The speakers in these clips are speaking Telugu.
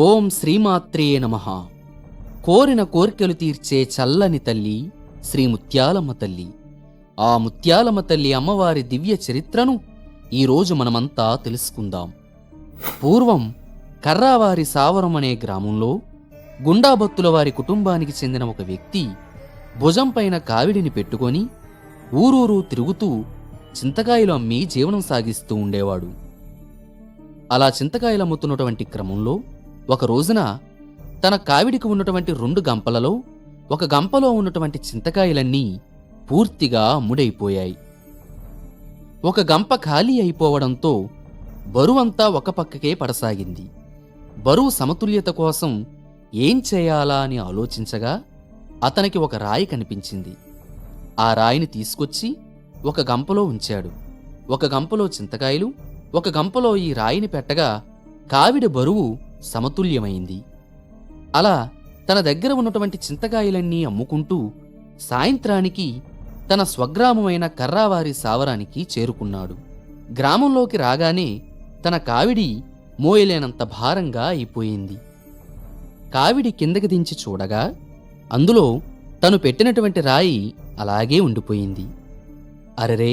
ఓం శ్రీమాత్రే నమః. కోరిన కోర్కెలు తీర్చే చల్లని తల్లి శ్రీ ముత్యాలమ్మ తల్లి. ఆ ముత్యాలమ్మ తల్లి అమ్మవారి దివ్య చరిత్రను ఈరోజు మనమంతా తెలుసుకుందాం. పూర్వం కర్రావారి సావరం అనే గ్రామంలో గుండాబత్తుల వారి కుటుంబానికి చెందిన ఒక వ్యక్తి భుజం పైన కావిడిని పెట్టుకొని ఊరూరు తిరుగుతూ చింతకాయలు అమ్మి జీవనం సాగిస్తూ ఉండేవాడు. అలా చింతకాయలు అమ్ముతున్నటువంటి క్రమంలో ఒక రోజున తన కావిడికి ఉన్నటువంటి 2 గంపలలో ఒక గంపలో ఉన్నటువంటి చింతకాయలన్నీ పూర్తిగా అమ్ముడైపోయాయి. ఒక గంప ఖాళీ అయిపోవడంతో బరువంతా ఒక పక్కకే పడసాగింది. బరువు సమతుల్యత కోసం ఏం చేయాలా అని ఆలోచించగా అతనికి ఒక రాయి కనిపించింది. ఆ రాయిని తీసుకొచ్చి ఒక గంపలో ఉంచాడు. ఒక గంపలో చింతకాయలు, ఒక గంపలో ఈ రాయిని పెట్టగా కావిడి బరువు సమతుల్యమైంది. అలా తన దగ్గర ఉన్నటువంటి చింతకాయలన్నీ అమ్ముకుంటూ సాయంత్రానికి తన స్వగ్రామమైన కర్రావారి సావరానికి చేరుకున్నాడు. గ్రామంలోకి రాగానే తన కావిడి మోయలేనంత భారంగా అయిపోయింది. కావిడి కిందకి దించి చూడగా అందులో తను పెట్టినటువంటి రాయి అలాగే ఉండిపోయింది. అరెరే,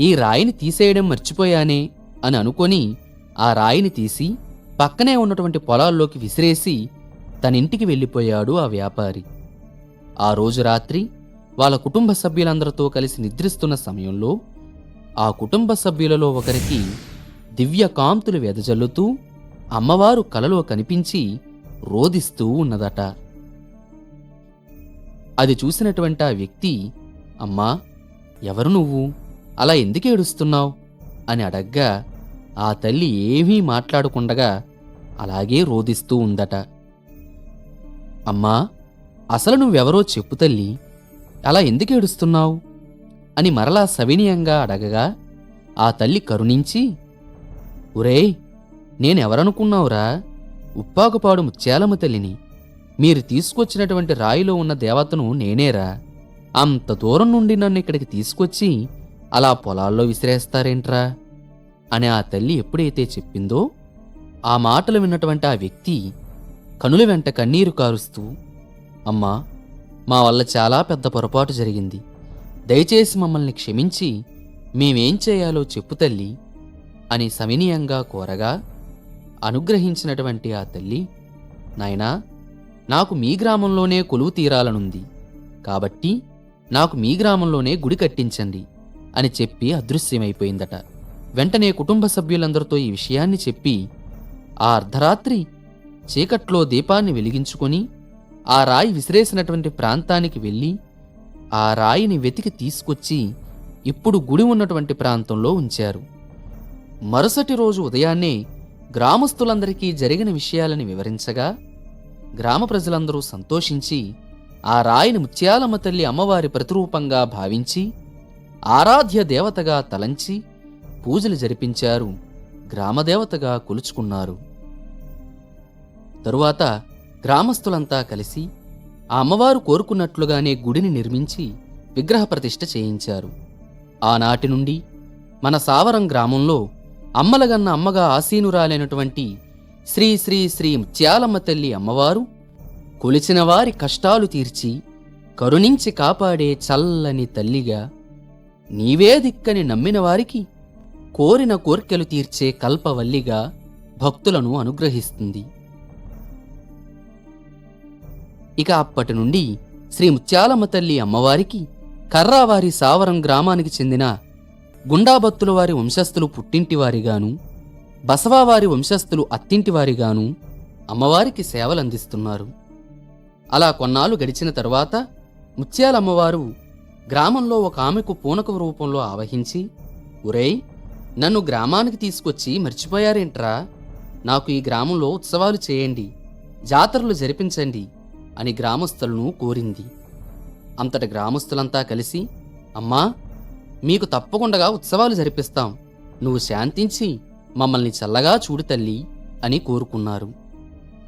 ఈ రాయిని తీసేయడం మర్చిపోయానే అని అనుకొని ఆ రాయిని తీసి పక్కనే ఉన్నటువంటి పొలాల్లోకి విసిరేసి తనింటికి వెళ్ళిపోయాడు ఆ వ్యాపారి. ఆ రోజు రాత్రి వాళ్ళ కుటుంబ సభ్యులందరితో కలిసి నిద్రిస్తున్న సమయంలో ఆ కుటుంబ సభ్యులలో ఒకరికి దివ్య కాంతులు వెదజల్లుతూ అమ్మవారు కలలో కనిపించి రోదిస్తూ ఉన్నదట. అది చూసినటువంటి ఆ వ్యక్తి, అమ్మా, ఎవరు నువ్వు? అలా ఎందుకు ఏడుస్తున్నావు అని అడగ్గా ఆ తల్లి ఏమీ మాట్లాడకుండగా అలాగే రోదిస్తూ ఉందట. అమ్మా, అసలు నువ్వెవరో చెప్పు తల్లి, అలా ఎందుకు ఏడుస్తున్నావు అని మరలా సవినయంగా అడగగా ఆ తల్లి కరుణించి, ఒరేయ్, నేనెవరనుకున్నావురా? ఉప్పాకుపాడు ముత్యాలమ్మ తల్లిని. మీరు తీసుకొచ్చినటువంటి రాయిలో ఉన్న దేవతను నేనేరా. అంత దూరం నుండి నన్ను ఇక్కడికి తీసుకొచ్చి అలా పొలాల్లో విసిరేస్తారేంట్రా అని ఆ తల్లి ఎప్పుడైతే చెప్పిందో ఆ మాటలు విన్నటువంటి ఆ వ్యక్తి కనుల వెంట కన్నీరు కారుస్తూ, అమ్మా, మా వల్ల చాలా పెద్ద పొరపాటు జరిగింది. దయచేసి మమ్మల్ని క్షమించి మేమేం చేయాలో చెప్పు తల్లి అని సవినీయంగా కోరగా అనుగ్రహించినటువంటి ఆ తల్లి, నాయనా, నాకు మీ గ్రామంలోనే కొలువు తీరాలనుంది కాబట్టి నాకు మీ గ్రామంలోనే గుడి కట్టించండి అని చెప్పి అదృశ్యమైపోయిందట. వెంటనే కుటుంబ సభ్యులందరితో ఈ విషయాన్ని చెప్పి ఆ అర్ధరాత్రి చీకట్లో దీపాన్ని వెలిగించుకొని ఆ రాయి విసిరేసినటువంటి ప్రాంతానికి వెళ్ళి ఆ రాయిని వెతికి తీసుకొచ్చి ఇప్పుడు గుడి ఉన్నటువంటి ప్రాంతంలో ఉంచారు. మరుసటి రోజు ఉదయాన్నే గ్రామస్తులందరికీ జరిగిన విషయాలని వివరించగా గ్రామ ప్రజలందరూ సంతోషించి ఆ రాయిని ముత్యాలమ్మ తల్లి అమ్మవారి ప్రతిరూపంగా భావించి ఆరాధ్య దేవతగా తలంచి పూజలు జరిపించారు, గ్రామదేవతగా కొలుచుకున్నారు. తరువాత గ్రామస్తులంతా కలిసి ఆ అమ్మవారు కోరుకున్నట్లుగానే గుడిని నిర్మించి విగ్రహ ప్రతిష్ఠ చేయించారు. ఆనాటి నుండి మన సావరం గ్రామంలో అమ్మలగన్న అమ్మగా ఆసీనురాలైనటువంటి శ్రీ శ్రీ శ్రీ ముత్యాలమ్మ తల్లి అమ్మవారు కొలిచిన వారి కష్టాలు తీర్చి కరుణించి కాపాడే చల్లని తల్లిగా, నీవే దిక్కని నమ్మిన వారికి కోరిన కోర్కెలు తీర్చే కల్పవల్లిగా భక్తులను అనుగ్రహిస్తుంది. ఇక అప్పటి నుండి శ్రీ ముత్యాలమ్మ తల్లి అమ్మవారికి కర్రావారి సావరం గ్రామానికి చెందిన గుండాబత్తుల వారి వంశస్థులు పుట్టింటివారిగాను, బసవావారి వంశస్థులు అత్తింటివారిగాను అమ్మవారికి సేవలందిస్తున్నారు. అలా కొన్నాళ్ళు గడిచిన తరువాత ముత్యాలమ్మవారు గ్రామంలో ఒక ఆమెకు పూనక రూపంలో ఆవహించి, ఒరేయ్, నన్ను గ్రామానికి తీసుకొచ్చి మర్చిపోయారేంట్రా? నాకు ఈ గ్రామంలో ఉత్సవాలు చేయండి, జాతరలు జరిపించండి అని గ్రామస్తులను కోరింది. అంతట గ్రామస్తులంతా కలిసి, అమ్మా, మీకు తప్పకుండా ఉత్సవాలు జరిపిస్తాం, నువ్వు శాంతించి మమ్మల్ని చల్లగా చూడు తల్లి అని కోరుకున్నారు.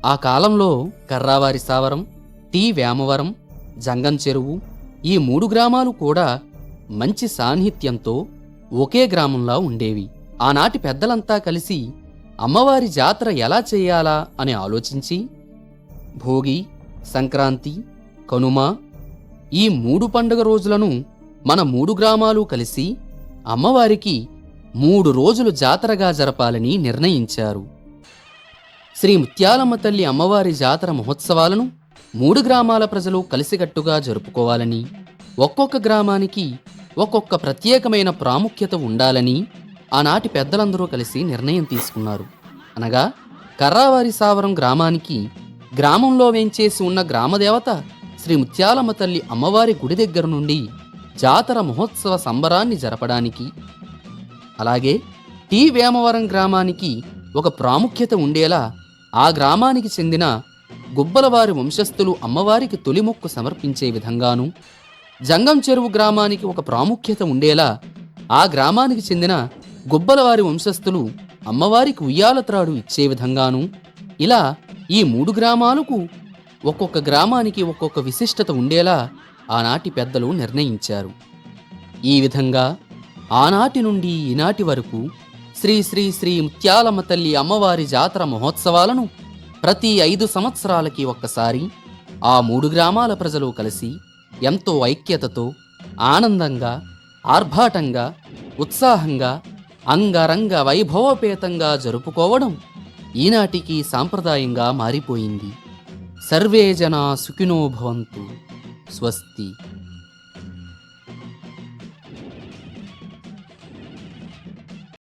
ఆ కాలంలో కర్రావారి సావరం, టీ వేమవరం, జంగం చెరువు ఈ 3 గ్రామాలు కూడా మంచి సాన్నిహిత్యంతో ఒకే గ్రామంలా ఉండేవి. ఆనాటి పెద్దలంతా కలిసి అమ్మవారి జాతర ఎలా చేయాలా అని ఆలోచించి భోగి, సంక్రాంతి, కనుమ ఈ 3 పండుగ రోజులను మన 3 గ్రామాలు కలిసి అమ్మవారికి 3 రోజులు జాతరగా జరపాలని నిర్ణయించారు. శ్రీ ముత్యాలమ్మ తల్లి అమ్మవారి జాతర మహోత్సవాలను 3 గ్రామాల ప్రజలు కలిసికట్టుగా జరుపుకోవాలని, ఒక్కొక్క గ్రామానికి ఒక్కొక్క ప్రత్యేకమైన ప్రాముఖ్యత ఉండాలని ఆనాటి పెద్దలందరూ కలిసి నిర్ణయం తీసుకున్నారు. అనగా కర్రావారి సావరం గ్రామానికి గ్రామంలో వేంచేసి ఉన్న గ్రామదేవత శ్రీ ముత్యాలమ్మ తల్లి అమ్మవారి గుడి దగ్గర నుండి జాతర మహోత్సవ సంబరాన్ని జరపడానికి, అలాగే టీ వేమవరం గ్రామానికి ఒక ప్రాముఖ్యత ఉండేలా ఆ గ్రామానికి చెందిన గుబ్బలవారి వంశస్థులు అమ్మవారికి తొలిమొక్కు సమర్పించే విధంగాను, జంగం చెరువు గ్రామానికి ఒక ప్రాముఖ్యత ఉండేలా ఆ గ్రామానికి చెందిన గుబ్బలవారి వంశస్థులు అమ్మవారికి ఉయ్యాలత్రాడు ఇచ్చే విధంగాను, ఇలా ఈ 3 గ్రామాలకు ఒక్కొక్క గ్రామానికి ఒక్కొక్క విశిష్టత ఉండేలా ఆనాటి పెద్దలు నిర్ణయించారు. ఈ విధంగా ఆనాటి నుండి ఈనాటి వరకు శ్రీ శ్రీ శ్రీ ముత్యాలమ్మ తల్లి అమ్మవారి జాతర మహోత్సవాలను ప్రతి 5 సంవత్సరాలకి ఒక్కసారి ఆ 3 గ్రామాల ప్రజలు కలిసి ఎంతో ఐక్యతతో, ఆనందంగా, ఆర్భాటంగా, ఉత్సాహంగా, అంగరంగ వైభవోపేతంగా జరుపుకోవడం ఈనాటికి సాంప్రదాయంగా మారిపోయింది. సర్వే జనా సుఖినో భవంతు. స్వస్తి.